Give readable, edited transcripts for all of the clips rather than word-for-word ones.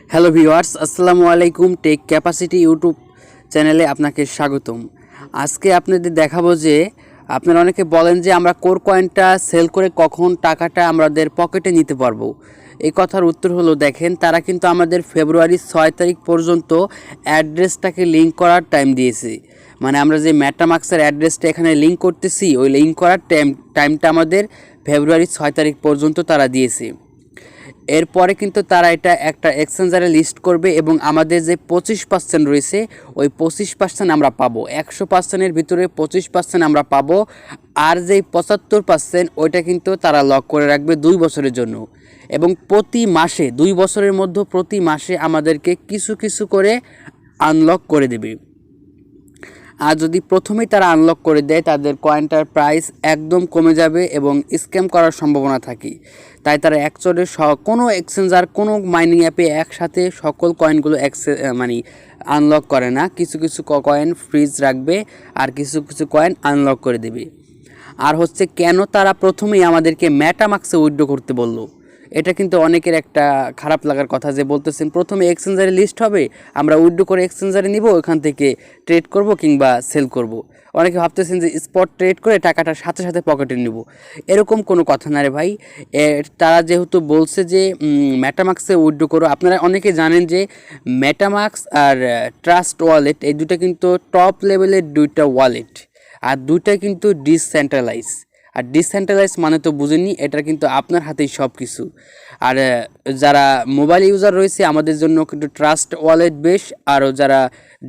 Hello viewers, আসসালামু আলাইকুম। Take capacity YouTube চ্যানেলে আপনাকে স্বাগতম। আজকে আপনাদের দেখাবো যে আপনারা অনেকে বলেন যে আমরা কোর কয়েনটা সেল করে কখন টাকাটা আমাদের পকেটে নিতে পারবো। এই কথার উত্তর হলো, দেখেন, তারা কিন্তু আমাদের ফেব্রুয়ারি 6 তারিখ পর্যন্ত অ্যাড্রেসটাকে লিঙ্ক করার টাইম দিয়েছে। মানে আমরা যে ম্যাটামাক্সের অ্যাড্রেসটা এখানে লিঙ্ক করতেছি, ওই লিঙ্ক করার টাইমটা আমাদের ফেব্রুয়ারি 6 তারিখ পর্যন্ত তারা দিয়েছে। এরপরে কিন্তু তারা এটা একটা এক্সচেঞ্জারে লিস্ট করবে এবং আমাদের যে 25% রয়েছে ওই 25% আমরা পাবো। 100%-এর ভিতরে 25% আমরা পাবো। আর যেই 75% ওইটা কিন্তু তারা লক করে রাখবে 2 বছরের জন্য। এবং প্রতি মাসে 2 বছরের মধ্যে প্রতি মাসে আমাদেরকে কিছু কিছু করে আনলক করে দেবে। আর যদি প্রথমেই তারা আনলক করে দেয়, তাদের কয়েনটার প্রাইস একদম কমে যাবে এবং স্ক্যাম করার সম্ভাবনা থাকে। তাই তারা অ্যাকচুয়ালি কোনো এক্সচেঞ্জার, কোনো মাইনিং অ্যাপে একসাথে সকল কয়েনগুলো মানে আনলক করে না। কিছু কিছু কয়েন ফ্রিজ রাখবে আর কিছু কিছু কয়েন আনলক করে দেবে। আর হচ্ছে, কেন তারা প্রথমেই আমাদেরকে ম্যাটামাক্সে উইথড্র করতে বললো, এটা কিন্তু অনেকের একটা খারাপ লাগার কথা, যে বলতেছেন প্রথমে এক্সচেঞ্জারে লিস্ট হবে, আমরা উইথড্র করে এক্সচেঞ্জারে নিব, ওখান থেকে ট্রেড করব কিংবা সেল করব। অনেকে ভাবতেছেন যে স্পট ট্রেড করে টাকাটা সাথে সাথে পকেটে নিব। এরকম কোনো কথা না রে ভাই। তারা যেহেতু বলছে যে ম্যাটামাক্সে উইথড্র করো, আপনারা অনেকে জানেন যে ম্যাটামাক্স আর ট্রাস্ট ওয়ালেট, এই দুটো কিন্তু টপ লেভেলের দুইটা ওয়ালেট। আর দুইটা কিন্তু ডিসেন্ট্রালাইজ। আর ডিসেন্ট্রালাইজ মানে তো বুঝেনি, এটা কিন্তু আপনার হাতেই সব কিছু। আর যারা মোবাইল ইউজার রয়েছে আমাদের জন্য কিন্তু ট্রাস্ট ওয়ালেট বেস্ট, আরও যারা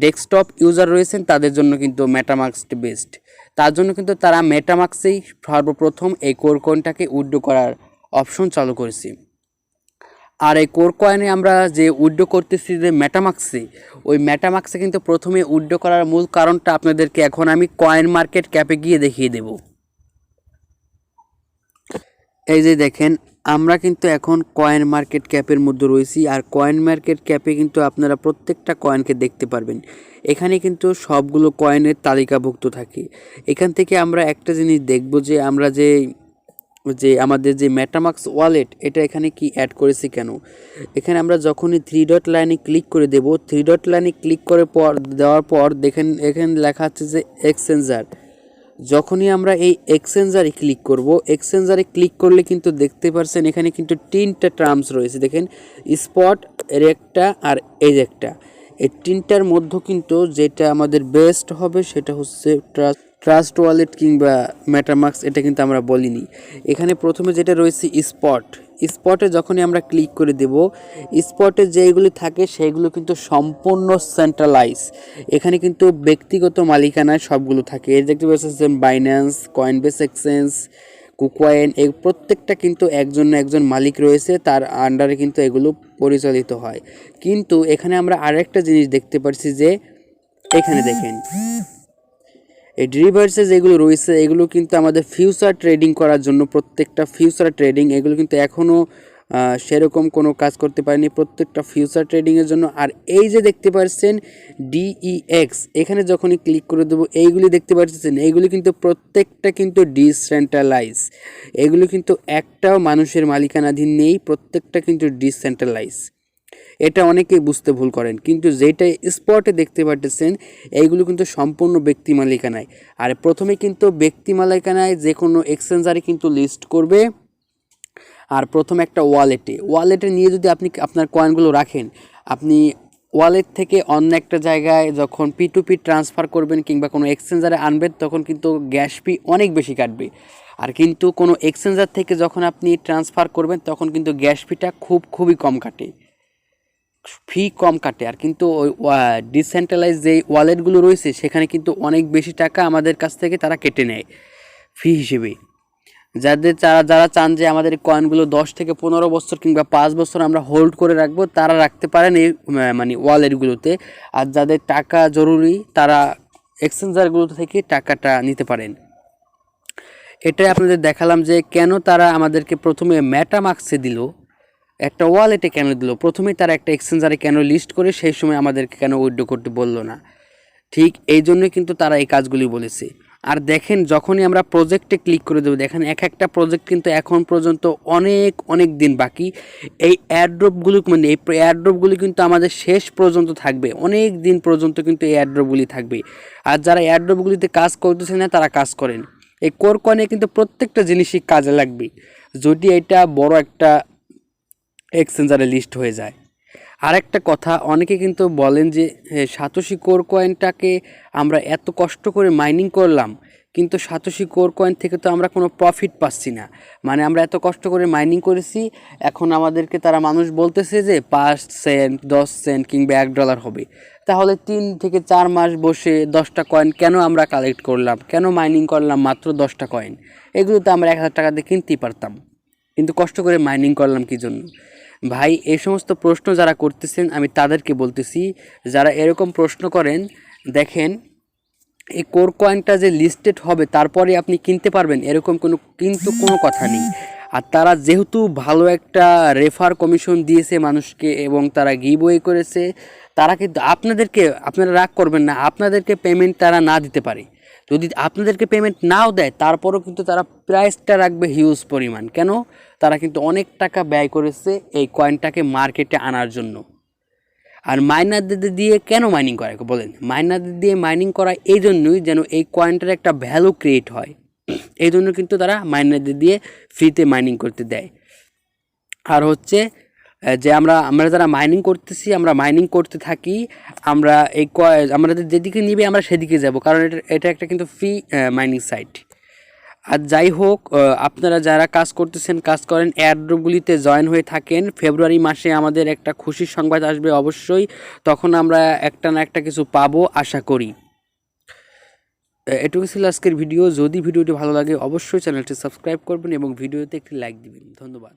ডেস্কটপ ইউজার রয়েছেন তাদের জন্য কিন্তু মেটামাস্ক বেস্ট। তার জন্য কিন্তু তারা মেটামাক্সেই সর্বপ্রথম এই কোর কয়েনটাকে উইথড্র করার অপশন চালু করেছে। আর এই কোর কয়েনে আমরা যে উইথড্র করতেছি যে মেটামাক্সে, ওই মেটামাক্সে কিন্তু প্রথমে উইথড্র করার মূল কারণটা আপনাদেরকে এখন আমি কয়েন মার্কেট ক্যাপে গিয়ে দেখিয়ে দেব। এই যে দেখেন, আমরা কিন্তু এখন কয়েন মার্কেট ক্যাপের মধ্যে রয়েছি। আর কয়েন মার্কেট ক্যাপে কিন্তু আপনারা প্রত্যেকটা কয়েনকে দেখতে পারবেন। এখানে কিন্তু সবগুলো কয়েনের তালিকাভুক্ত থাকে। এখান থেকে আমরা একটা জিনিস দেখব যে আমরা যে যে আমাদের যে মেটামাক্স ওয়ালেট, এটা এখানে কি অ্যাড করেছি কেন। এখানে আমরা যখনই 3 ডট লাইনে ক্লিক করে দেব, 3 ডট লাইনে ক্লিক করে দেওয়ার পর দেখেন এখানে লেখা আছে যে এক্সচেঞ্জার। যখনই আমরা এই এক্সচেঞ্জারে ক্লিক করব, এক্সচেঞ্জারে ক্লিক করলে কিন্তু দেখতে পাচ্ছেন এখানে কিন্তু 3টা টার্মস রয়েছে। দেখেন, স্পট, এর একটা আর এই একটা। এই 3টার মধ্যে কিন্তু যেটা আমাদের বেস্ট হবে সেটা হচ্ছে ট্রাস্ট ওয়ালেট কিংবা মেটামাক্স। এটা কিন্তু আমরা বলিনি। এখানে প্রথমে যেটা রয়েছে স্পট, স্পটে যখনই আমরা ক্লিক করে দেব, স্পটে যেগুলি থাকে সেগুলো কিন্তু সম্পূর্ণ সেন্ট্রালাইজ। এখানে কিন্তু ব্যক্তিগত মালিকানায় সবগুলো থাকে। এর দেখতে পাচ্ছেন বাইন্যান্স, কয়েনবেস এক্সচেঞ্জ, কুকয়েন, এই প্রত্যেকটা কিন্তু একজন না একজন মালিক রয়েছে, তার আন্ডারে কিন্তু এগুলো পরিচালিত হয়। কিন্তু এখানে আমরা আরেকটা জিনিস দেখতে পাচ্ছি যে এখানে দেখেন এই ডেরিভেটিভসে যেগুলো রয়েছে এগুলো কিন্তু আমাদের ফিউচার ট্রেডিং করার জন্য, প্রত্যেকটা ফিউচার ট্রেডিং, এগুলো কিন্তু এখনও সেরকম কোনো কাজ করতে পারেনি, প্রত্যেকটা ফিউচার ট্রেডিংয়ের জন্য। আর এই যে দেখতে পাচ্ছেন ডিইএক্স, এখানে যখনই ক্লিক করে দেবো, এইগুলি দেখতে পাচ্ছেন, এইগুলি কিন্তু প্রত্যেকটা কিন্তু ডিসেন্ট্রালাইজ। এগুলো কিন্তু একটাও মানুষের মালিকানাধীন নেই, প্রত্যেকটা কিন্তু ডিসেন্ট্রালাইজ। এটা অনেকেই বুঝতে ভুল করেন, কিন্তু যেটা স্পটে দেখতে পাচ্ছেন এইগুলো কিন্তু সম্পূর্ণ ব্যক্তি মালিকানায়। আর প্রথমে কিন্তু ব্যক্তি মালিকানায় যে কোনো এক্সচেঞ্জারে কিন্তু লিস্ট করবে। আর প্রথমে একটা ওয়ালেটে নিয়ে যদি আপনি আপনার কয়েনগুলো রাখেন, আপনি ওয়ালেট থেকে অন্য একটা জায়গায় যখন P2P ট্রান্সফার করবেন কিংবা কোনো এক্সচেঞ্জারে আনবেন, তখন কিন্তু গ্যাস ফি অনেক বেশি কাটবে। আর কিন্তু কোনো এক্সচেঞ্জার থেকে যখন আপনি ট্রান্সফার করবেন তখন কিন্তু গ্যাস ফিটা খুবই কম কাটে, আর কিন্তু ওই ডিসেন্ট্রালাইজ যে ওয়ালেটগুলো রয়েছে সেখানে কিন্তু অনেক বেশি টাকা আমাদের কাছ থেকে তারা কেটে নেয় ফি হিসেবে। যারা চান যে আমাদের কয়েনগুলো 10 থেকে 15 বছর কিংবা 5 বছর আমরা হোল্ড করে রাখবো, তারা রাখতে পারেন এই মানে ওয়ালেটগুলোতে। আর যাদের টাকা জরুরি তারা এক্সচেঞ্জারগুলো থেকে টাকাটা নিতে পারেন। এটাই আপনাদের দেখালাম যে কেন তারা আমাদেরকে প্রথমে ম্যাটামাক্সে দিল, একটা ওয়ালেটে কেন দিল, প্রথমেই তারা একটা এক্সচেঞ্জারে কেন লিস্ট করে সেই সময় আমাদেরকে কেন উইথড্র করতে বললো না। ঠিক এই জন্যই কিন্তু তারা এই কাজগুলি বলেছে। আর দেখেন যখনই আমরা প্রজেক্টে ক্লিক করে দেবো, দেখেন এক একটা প্রজেক্ট কিন্তু এখন পর্যন্ত অনেক অনেক দিন বাকি। এই এয়ারড্রপগুলো মানে এই এয়ারড্রপগুলি কিন্তু আমাদের শেষ পর্যন্ত থাকবে, অনেক দিন পর্যন্ত কিন্তু এই এয়ারড্রপগুলি থাকবে। আর যারা এয়ারড্রপগুলিতে কাজ করতেছে না তারা কাজ করেন, এই কোর কয়েনে কিন্তু প্রত্যেকটা জিনিসই কাজে লাগবে যদি এটা বড় একটা এক্সচেঞ্জারে লিস্ট হয়ে যায়। আরেকটা কথা, অনেকে কিন্তু বলেন যে সাতোশি কোর কয়েনটাকে আমরা এত কষ্ট করে মাইনিং করলাম, কিন্তু সাতোশি কোর কয়েন থেকে তো আমরা কোনো প্রফিট পাচ্ছি না। মানে আমরা এত কষ্ট করে মাইনিং করেছি, এখন আমাদেরকে তারা মানুষ বলতেছে যে 5 সেন্ট 10 সেন্ট কিংবা $1 হবে। তাহলে 3 থেকে 4 মাস বসে 10টা কয়েন কেন আমরা কালেক্ট করলাম, কেন মাইনিং করলাম মাত্র 10টা কয়েন? এগুলো তো আমরা 1000 টাকা দিয়ে কিনতেই পারতাম, কিন্তু কষ্ট করে মাইনিং করলাম কী জন্য? ভাই, এই সমস্ত প্রশ্ন যারা করতেছেন আমি তাদেরকে বলতেছি, যারা এরকম প্রশ্ন করেন, দেখেন এই কোর কয়েনটা যে লিস্টেড হবে তারপরে আপনি কিনতে পারবেন এরকম কোনো কথা নেই। আর তারা যেহেতু ভালো একটা রেফার কমিশন দিয়েছে মানুষকে এবং তারা গিভওয়ে করেছে, তারা কিন্তু আপনারা রাগ করবেন না, আপনাদেরকে পেমেন্ট তারা না দিতে পারে। যদি আপনাদেরকে পেমেন্ট নাও দেয় তারপরও কিন্তু তারা প্রাইসটা রাখবে হিউজ পরিমাণ। কেন? তারা কিন্তু অনেক টাকা ব্যয় করেছে এই কয়েনটাকে মার্কেটে আনার জন্য। আর মাইনারদের দিয়ে কেন মাইনিং করে বলেন? মাইনারদের দিয়ে মাইনিং করা এই জন্যই যেন এই কয়েনটার একটা ভ্যালু ক্রিয়েট হয়, এই জন্য কিন্তু তারা মাইনারদের দিয়ে ফ্রিতে মাইনিং করতে দেয়। আর হচ্ছে যে আমরা যারা মাইনিং করতেছি, আমরা মাইনিং করতে থাকি, আমাদের যেদিকে নিবে আমরা সেদিকে যাব, কারণ এটা একটা কিন্তু ফ্রি মাইনিং সাইট। আর যাই হোক, আপনারা যারা কাজ করতেছেন কাজ করেন, এয়ারড্রপগুলিতে জয়েন হয়ে থাকেন। ফেব্রুয়ারি মাসে আমাদের একটা খুশির সংবাদ আসবে অবশ্যই, তখন আমরা একটা না একটা কিছু পাবো আশা করি। এটুকু ছিল আজকের ভিডিও। যদি ভিডিওটি ভালো লাগে অবশ্যই চ্যানেলটি সাবস্ক্রাইব করবেন এবং ভিডিওতে একটি লাইক দিবেন। ধন্যবাদ।